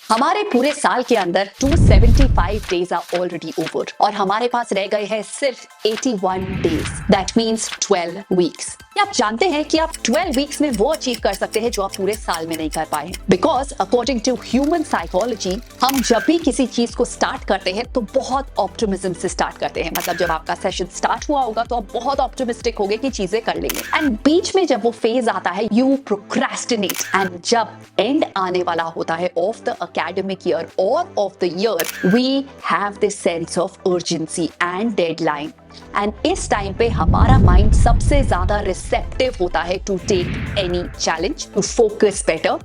हमारे पूरे साल के अंदर 275 डेज आर ऑलरेडी ओवर और हमारे पास रह गए हैं सिर्फ 81 डेज। That means 12 weeks. आप जानते हैं कि आप 12 वीक्स में वो अचीव कर सकते हैं जो आप पूरे साल में नहीं कर पाए। Because according to human psychology, हम जब भी किसी चीज को स्टार्ट करते हैं तो बहुत ऑप्टिमिज्म से स्टार्ट करते हैं। मतलब जब आपका सेशन स्टार्ट हुआ होगा तो आप बहुत ऑप्टिमिस्टिक होगे कि चीजें कर लेंगे, एंड बीच में जब वो फेज आता है यू प्रोक्रेस्टिनेट, एंड जब एंड आने वाला होता है of the academic year or of the year, we have this sense of urgency and deadline. And इस टाइम पे हमारा माइंड सबसे ज्यादा रिसेप्टिव होता है to take any challenge, to focus better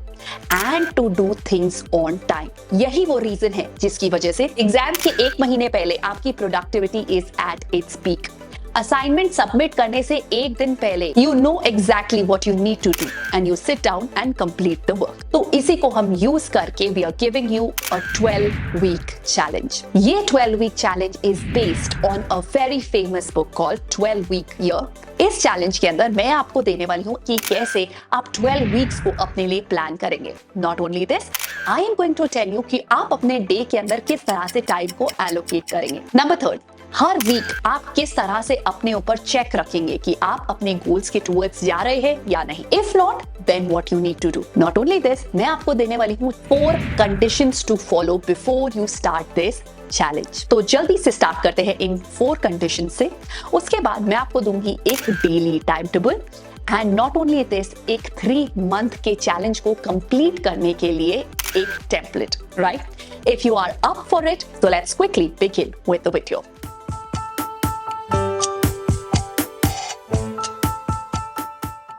and to do things on time. यही वो reason है जिसकी वजह से एग्जाम के एक महीने पहले आपकी productivity is at its peak. Assignment submit करने से एक दिन पहले you know exactly what you need to do and you sit down and complete the work. तो इसी को हम यूज करके we are giving you a 12 week challenge. ये 12 week challenge is based on a very famous book called 12 week year. इस challenge के अंदर मैं आपको देने वाली हूँ कि कैसे आप 12 वीक्स को अपने लिए प्लान करेंगे। Not only this, I am going to tell you कि आप अपने डे के अंदर किस तरह से टाइम को एलोकेट करेंगे। नंबर 3, हर वीक आप किस तरह से अपने ऊपर चेक रखेंगे कि आप अपने गोल्स के टुवर्ड्स जा रहे हैं या नहीं। If not, then what you need to do. Not only this, मैं आपको देने वाली हूँ 4 conditions to follow before you start this challenge. तो जल्दी से स्टार्ट करते हैं इन 4 कंडीशन से। उसके बाद मैं आपको दूंगी एक daily time table, and not only this, एक 3 मंथ के चैलेंज को कंप्लीट करने के लिए एक template, right? If you are up for it, so let's quickly begin with the video.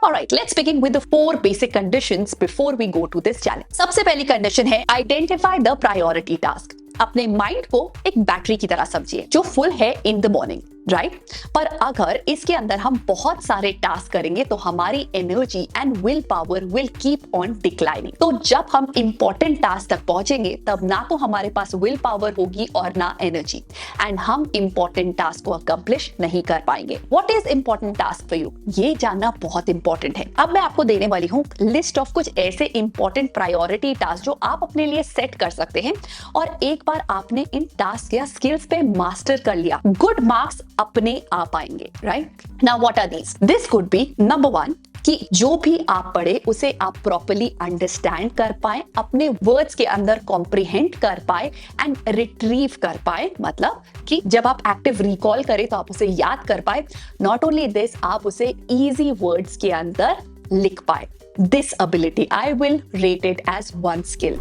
Alright, let's begin with the 4 basic conditions before we go to this challenge. सबसे पहली condition है identify the priority task. अपने mind को एक battery की तरह समझिए जो फुल है इन द मॉर्निंग, राइट? पर अगर इसके अंदर हम बहुत सारे टास्क करेंगे तो हमारी energy and will power will keep on declining. तो जब हम इंपॉर्टेंट टास्क तक पहुंचेंगे तब ना तो हमारे पास विल पावर होगी और ना एनर्जी, एंड हम इंपॉर्टेंट टास्क को अकम्प्लिश नहीं कर पाएंगे। What is important task for you, ये जानना बहुत इंपॉर्टेंट है। अब मैं आपको देने वाली हूँ लिस्ट ऑफ कुछ ऐसे इंपॉर्टेंट प्रायोरिटी टास्क जो आप अपने लिए सेट कर सकते हैं, और एक बार आपने इन टास्क या स्किल्स पे मास्टर कर लिया, गुड मार्क्स अपने आप आएंगे, right? Now what are these? This could be number 1 कि जो भी आप पढ़े उसे आप प्रॉपर्ली अंडरस्टैंड कर पाए, अपने वर्ड्स के अंदर कॉम्प्रिहेंड कर पाए एंड रिट्रीव कर पाए। मतलब कि जब आप एक्टिव रिकॉल करें तो आप उसे याद कर पाए। नॉट ओनली दिस, आप उसे इजी वर्ड्स के अंदर लिख पाए। This ability I will rate it as 1 skill.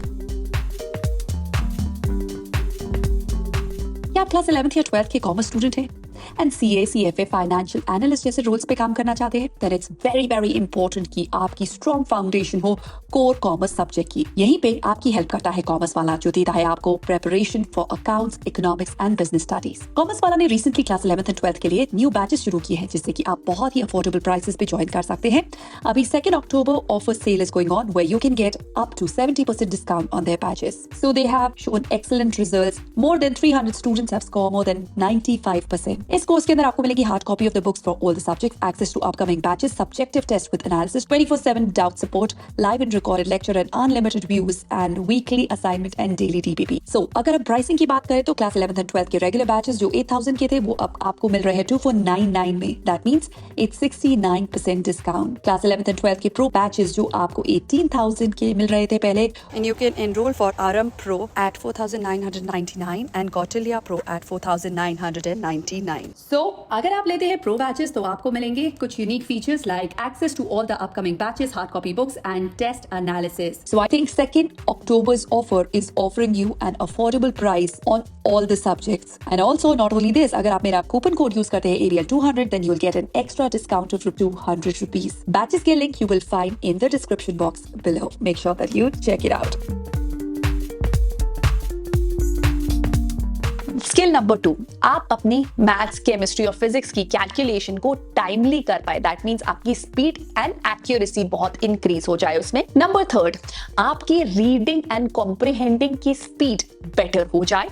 क्या आप क्लास 11th या 12th के कॉमर्स स्टूडेंट हैं and CA, CFA, financial analyst जैसे रोल्स पे काम करना चाहते हैं? Then it's very very important कि आपकी स्ट्रॉन्ग फाउंडेशन हो कोर कॉमर्स सब्जेक्ट की। यहीं पे आपकी हेल्प करता है कॉमर्स वाला, जो देता है आपको preparation for accounts, economics and business studies. Commerce वाला ने recently class 11th and 12th के लिए न्यू बैचेस शुरू किए हैं जिससे कि आप बहुत ही अफोर्डेबल प्राइसेस पे ज्वाइन कर सकते हैं। अभी 2 October offer sale is going on where you can get up to 70% discount on their batches. So they have shown excellent results. More than 300 students have scored more than 95%। इस course के अंदर आपको मिलेगी hard copy of the books for all the subjects, access to upcoming batches, subjective test with analysis, 24/7 doubt support, live and recorded lecture and unlimited views and weekly assignment and daily DPP। सो अगर आप pricing की बात करें तो class 11th and 12th के regular batches जो 8000 के थे वो अब आपको मिल रहे हैं 2499 में। That means it's 69% discount. Class 11th and 12th के प्रो बैचेस जो आपको 18000 के मिल रहे थे पहले, And you can enroll for Aram Pro at 4999 and Kautilya Pro at 4999. So, अगर आप लेते हैं प्रो बैचेस तो आपको मिलेंगे कुछ unique features like access to all the upcoming batches, hard copy books and test analysis. So I think 2 October's offer is offering you an affordable price on all the subjects. And also not only this, अगर आप मेरा coupon code use करते हैं AREAL200 then you'll get an extra discount of 200 rupees. Batches के link you will find in the description box below. Make sure that you check it out. Skill number 2, आप अपनी maths, chemistry और physics की calculation को timely कर पाए। That means आपकी speed and accuracy बहुत इंक्रीज हो जाए उसमें। नंबर 3, आपकी रीडिंग एंड कॉम्प्रिहेंडिंग की स्पीड बेटर हो जाए।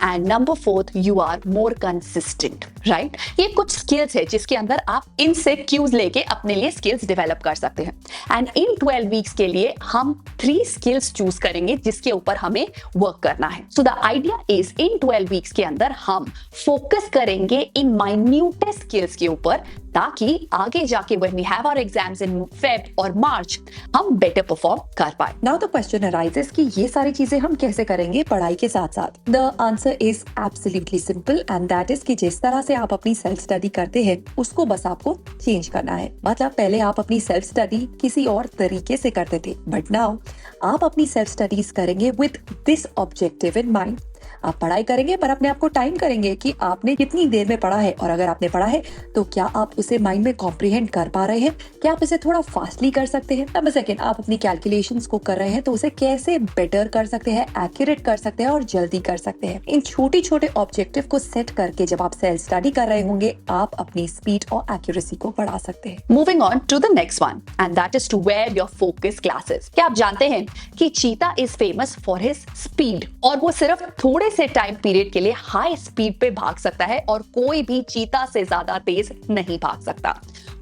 And number 4 you are more consistent, right? ये कुछ स्किल्स है जिसके अंदर आप इनसे क्यूज लेके अपने लिए स्किल्स डेवलप कर सकते हैं। एंड इन 12 वीक्स के लिए हम 3 स्किल्स चूज करेंगे जिसके ऊपर हमें वर्क करना है। So the idea is in 12 weeks के अंदर हम फोकस करेंगे इन माइन्यूटेस्ट स्किल्स के ऊपर, ताकि आगे जाके when we have our exams in Feb और मार्च हम बेटर परफॉर्म कर पाए। नाउ द क्वेश्चन अराइजेस कि ये सारी चीजें हम कैसे करेंगे पढ़ाई के साथ साथ। The answer is absolutely simple and that is कि जिस तरह से आप अपनी सेल्फ स्टडी करते हैं उसको बस आपको चेंज करना है। मतलब पहले आप अपनी सेल्फ स्टडी किसी और तरीके से करते थे, बट नाउ आप अपनी सेल्फ स्टडीज करेंगे with this objective in mind. आप पढ़ाई करेंगे पर अपने आप को टाइम करेंगे कि आपने कितनी देर में पढ़ा है, और अगर आपने पढ़ा है तो क्या आप उसे माइंड में कॉम्प्रिहेंड कर पा रहे हैं, क्या आप इसे थोड़ा फास्टली कर सकते हैं। नंबर सेकंड, आप अपनी कैलकुलेशंस को कर रहे हैं तो उसे कैसे बेटर कर सकते हैं, एक्यूरेट कर सकते हैं और जल्दी कर सकते हैं। इन छोटे छोटे ऑब्जेक्टिव को सेट करके जब आप सेल्फ स्टडी कर रहे होंगे आप अपनी स्पीड और एक्यूरेसी को बढ़ा सकते हैं। Moving on to the next one and that is to wear your focus glasses. क्या आप जानते हैं कि cheetah is famous for his speed, और वो सिर्फ थोड़े से टाइम पीरियड के लिए हाई स्पीड पे भाग सकता है और कोई भी चीता से ज्यादा तेज नहीं भाग सकता।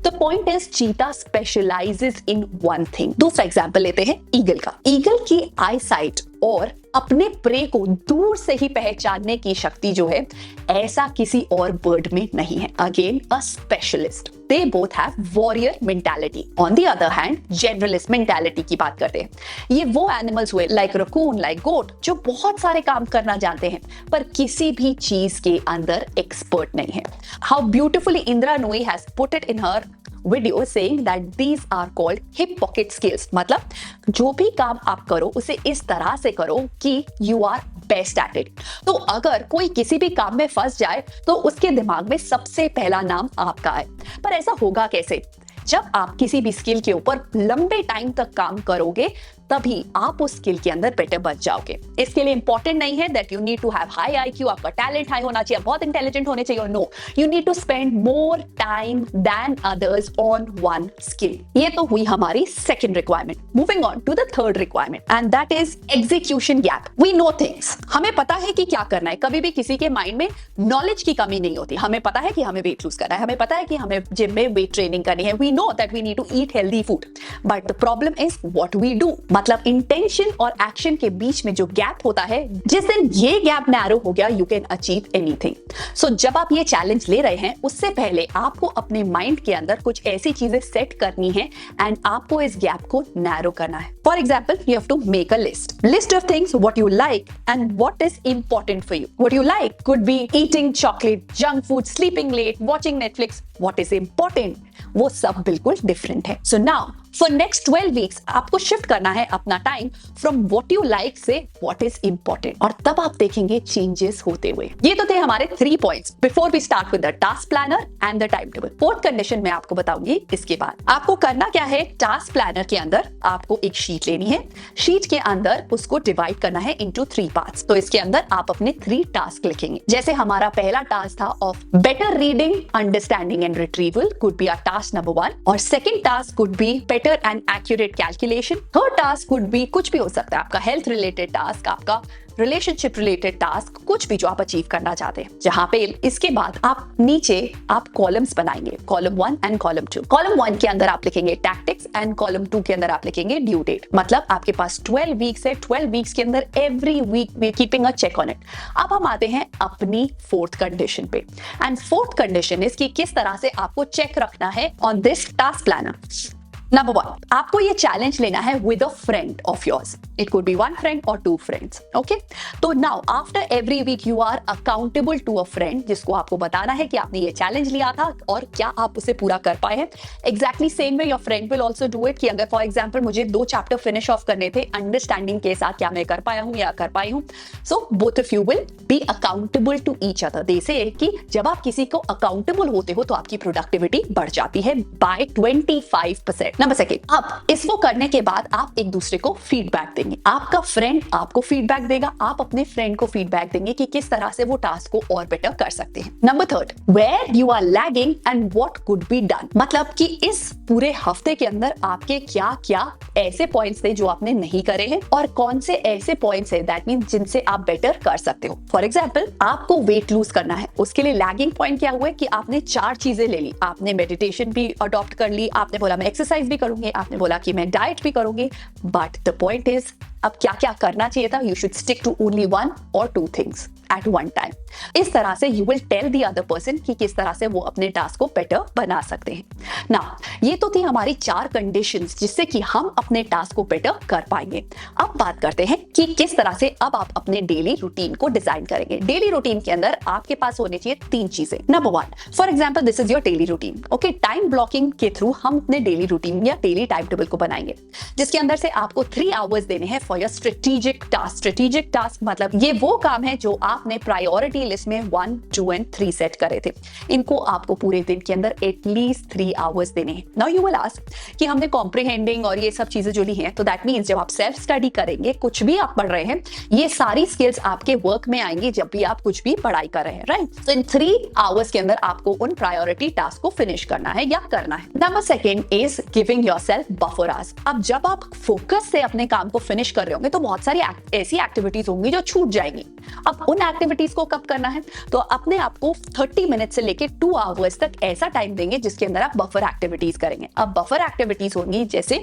द पॉइंट इज चीता स्पेशलाइजेस इन वन थिंग। दूसरा एग्जांपल लेते हैं ईगल का। ईगल की आई साइट और अपने प्रे को दूर से ही पहचानने की शक्ति जो है ऐसा किसी और बर्ड में नहीं है। Again a specialist. They both have warrior mentality. On the other hand, generalist mentality की बात करते हैं। ये वो एनिमल्स हुए like raccoon, like goat, जो बहुत सारे काम करना जानते हैं पर किसी भी चीज के अंदर एक्सपर्ट नहीं है। How beautifully Indra Nooyi has put it in her video saying that these are called hip pocket skills। मतलब जो भी काम आप करो उसे इस तरह से करो कि you are best at it. तो अगर कोई किसी भी काम में फंस जाए तो उसके दिमाग में सबसे पहला नाम आपका है। पर ऐसा होगा कैसे? जब आप किसी भी स्किल के ऊपर लंबे टाइम तक काम करोगे तभी आप उस स्किल के अंदर बेटर बच जाओगे। इसके लिए इंपॉर्टेंट नहीं है that you need to have high IQ, आपका टैलेंट हाई होना चाहिए, बहुत इंटेलिजेंट होने चाहिए। No, you need to spend more time than others on one skill. ये तो हुई हमारी second requirement. Moving on to the third requirement and that is execution gap. We know things, हमें पता है कि क्या करना है। कभी भी किसी के माइंड में नॉलेज की कमी नहीं होती। हमें पता है कि हमें वेट लूज करना है, हमें पता है कि हमें जिम में वेट ट्रेनिंग करनी है। We know that we need to eat healthy food, but the problem is what we do. मतलब इंटेंशन और एक्शन के बीच में जो गैप होता है, जिस दिन ये गैप नैरो हो गया यू कैन अचीव एनीथिंग। सो जब आप ये चैलेंज ले रहे हैं उससे पहले आपको अपने माइंड के अंदर कुछ ऐसी चीजें सेट करनी है एंड आपको इस गैप को नैरो करना है। For example, you have to make a list of things what you like and what is important for you. What you like could be eating chocolate, junk food, sleeping late, watching Netflix. What is important वो सब बिल्कुल different है। So now for next 12 weeks आपको shift करना है अपना time from what you like से what is important, और तब आप देखेंगे चेंजेस होते हुए। ये तो थे हमारे 3 points before we start with the task planner and the time table. Fourth condition मैं आपको बताऊंगी इसके बाद। आपको करना क्या है, टास्क प्लानर के अंदर आपको एक शीट लेनी है। शीट के अंदर उसको डिवाइड करना है इनटू 3 पार्ट्स। तो इसके अंदर आप अपने 3 टास्क लिखेंगे। जैसे हमारा पहला टास्क था of better reading, understanding and retrieval could be our task number 1, और second task could be better and accurate calculation. Third task could be कुछ भी हो सकता है, आपका हेल्थ रिलेटेड टास्क, आपका रिलेशनशिप रिलेटेड टास्क, कुछ भी जो आप अचीव करना चाहते हैं। जहां पे इसके बाद आप नीचे आप कॉलम्स बनाएंगे, कॉलम 1 एंड कॉलम 2। कॉलम 1 के अंदर आप लिखेंगे टैक्टिक्स एंड कॉलम 2 के अंदर आप लिखेंगे ड्यू डेट। मतलब आपके पास 12 वीक्स है, 12 वीक्स के अंदर every week we keeping a check on it. अब हम आते हैं अपनी फोर्थ कंडीशन पे, एंड फोर्थ कंडीशन इज कि किस तरह से आपको चेक रखना है on this task planner. Number 1, आपको ये चैलेंज लेना है with a friend of yours. It could be 1 friend और 2 फ्रेंड्स। ओके, तो now after every week you are accountable to a friend, जिसको आपको बताना है कि आपने ये चैलेंज लिया था और क्या आप उसे पूरा कर पाए हैं। Exactly same way your friend will also do it कि अगर फॉर एग्जाम्पल मुझे 2 चैप्टर फिनिश ऑफ करने थे अंडरस्टैंडिंग के साथ, क्या मैं कर पाया हूं या कर पाई हूं। So both of you will be accountable to each other. They say कि जब आप किसी को अकाउंटेबल होते हो तो आपकी प्रोडक्टिविटी बढ़ जाती है बाय 25%। नंबर सेकेंड, अब इसको करने के बाद आप एक दूसरे को फीडबैक देंगे। आपका फ्रेंड आपको फीडबैक देगा, आप अपने फ्रेंड को फीडबैक देंगे कि किस तरह से वो टास्क को और बेटर कर सकते हैं। Number third, where you are lagging and what could be done, मतलब कि इस पूरे हफ्ते के अंदर आपके क्या क्या ऐसे पॉइंट्स थे जो आपने नहीं करे हैं और कौन से ऐसे पॉइंट्स है दैट मीन जिनसे आप बेटर कर सकते हो। फॉर एग्जाम्पल, आपको वेट लूज करना है, उसके लिए लैगिंग पॉइंट क्या हुआ कि आपने 4 चीजें ले ली। आपने मेडिटेशन भी अडॉप्ट कर ली, आपने बोला मैं एक्सरसाइज भी करूंगी, आपने बोला कि मैं डाइट भी करूंगी, बट द पॉइंट इज अब क्या क्या करना चाहिए था। You should stick to only 1 or 2 things at one time. इस तरह से you will tell the other person कि किस तरह से वो अपने टास्क को बेटर बना सकते हैं। ना, ये तो थी हमारी 4 कंडीशंस जिससे कि हम अपने टास्क को बेटर कर पाएंगे। अब बात करते हैं कि किस तरह से अब आप अपने डेली रूटीन को डिजाइन करेंगे। डेली रूटीन के अंदर आपके पास होनी चाहिए 3 चीजें। Number 1, for example this is your daily routine. Okay, time blocking के थ्रू हम अपने डेली रूटीन या डेली टाइम टेबल को बनाएंगे जिसके अंदर से आपको 3 आवर्स देने हैं for your strategic task. Strategic task मतलब ये वो काम है जो आपने प्रायोरिटी लिस्ट में 1, 2 and 3 सेट करे थे। इनको आपको पूरे दिन के अंदर एटलीस्ट 3 आवर्स देने हैं। नाउ यू विल आस्क कि हमने कॉम्प्रिहेंडिंग और ये सब चीजें जो ली हैं, तो दैट मींस जब आप सेल्फ स्टडी करेंगे, कुछ भी आप पढ़ रहे हैं, ये सारी स्किल्स आपके वर्क में आएंगी जब भी आप कुछ भी पढ़ाई कर रहे हैं, राइट। तो इन 3 आवर्स के अंदर आपको उन प्रायोरिटी टास्क को फिनिश करना है या करना है। Number second is giving yourself buffer hours. अब जब आप फोकस से अपने काम को फिनिश कर रहे होंगे तो बहुत सारी ऐसी एक्टिविटीज होंगी जो छूट जाएंगी। अब उन एक्टिविटीज को कब करना है, तो अपने आप को 30 मिनट से लेके 2 आवर्स तक ऐसा टाइम देंगे जिसके अंदर आप बफर एक्टिविटीज करेंगे। अब बफर एक्टिविटीज होंगी जैसे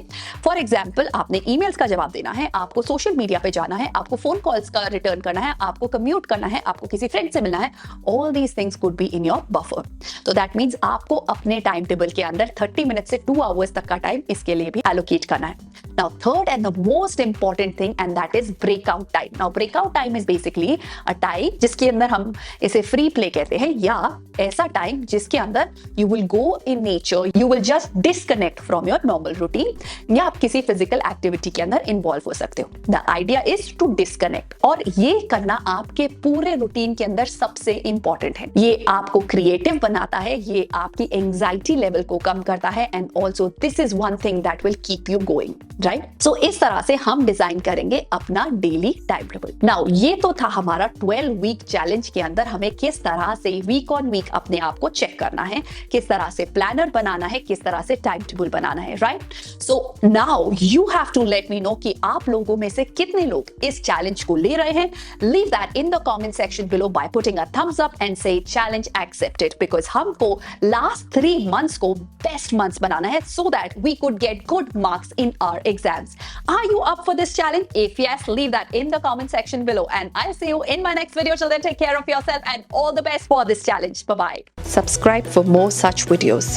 फॉर एग्जांपल आपने ईमेल्स का जवाब देना है, आपको सोशल मीडिया पे जाना है, आपको फोन कॉल्स का रिटर्न करना है, आपको कम्यूट करना है, आपको किसी फ्रेंड से मिलना है। All these things could be in your buffer. तो दैट मींस आपको अपने टाइम टेबल के अंदर 30 मिनट से 2 आवर्स तक का टाइम इसके लिए भी एलोकेट करना है। Now third and the most important thing and that is breakout time. Now breakout time is basically a time जिसके अंदर हम इसे फ्री प्ले कहते हैं, या ऐसा टाइम जिसके अंदर you will go in nature, you will just disconnect from your normal routine, या आप किसी फिजिकल एक्टिविटी के अंदर इन्वॉल्व हो सकते हो। The idea is to disconnect, और ये करना आपके पूरे रूटीन के अंदर सबसे इंपॉर्टेंट है। ये आपको क्रिएटिव बनाता है, ये आपकी एंजाइटी लेवल को कम करता है, and also this is one thing that will keep you going, right. So इस तरह से हम डिजाइन करेंगे अपना डेली टाइम टेबल। नाउ ये तो था हमारा 12 वीक चैलेंज के अंदर हमें किस तरह से वीक ऑन वीक अपने आप को चेक करना है, किस तरह से प्लानर बनाना है, किस तरह से टाइम टेबल बनाना है, right. So now you have to let me know कि आप लोगों में से कितने लोग इस चैलेंज को ले रहे हैं। Leave that in the comment section below by putting a thumbs up and say challenge accepted, because हमको लास्ट 3 मंथ्स को बेस्ट मंथ्स बनाना है so that we could get good marks in our exams. Are you up for this challenge? If yes, leave that in the comment section below, and I'll see you in my next video. Till then, take care of yourself and all the best for this challenge. Bye bye. Subscribe for more such videos.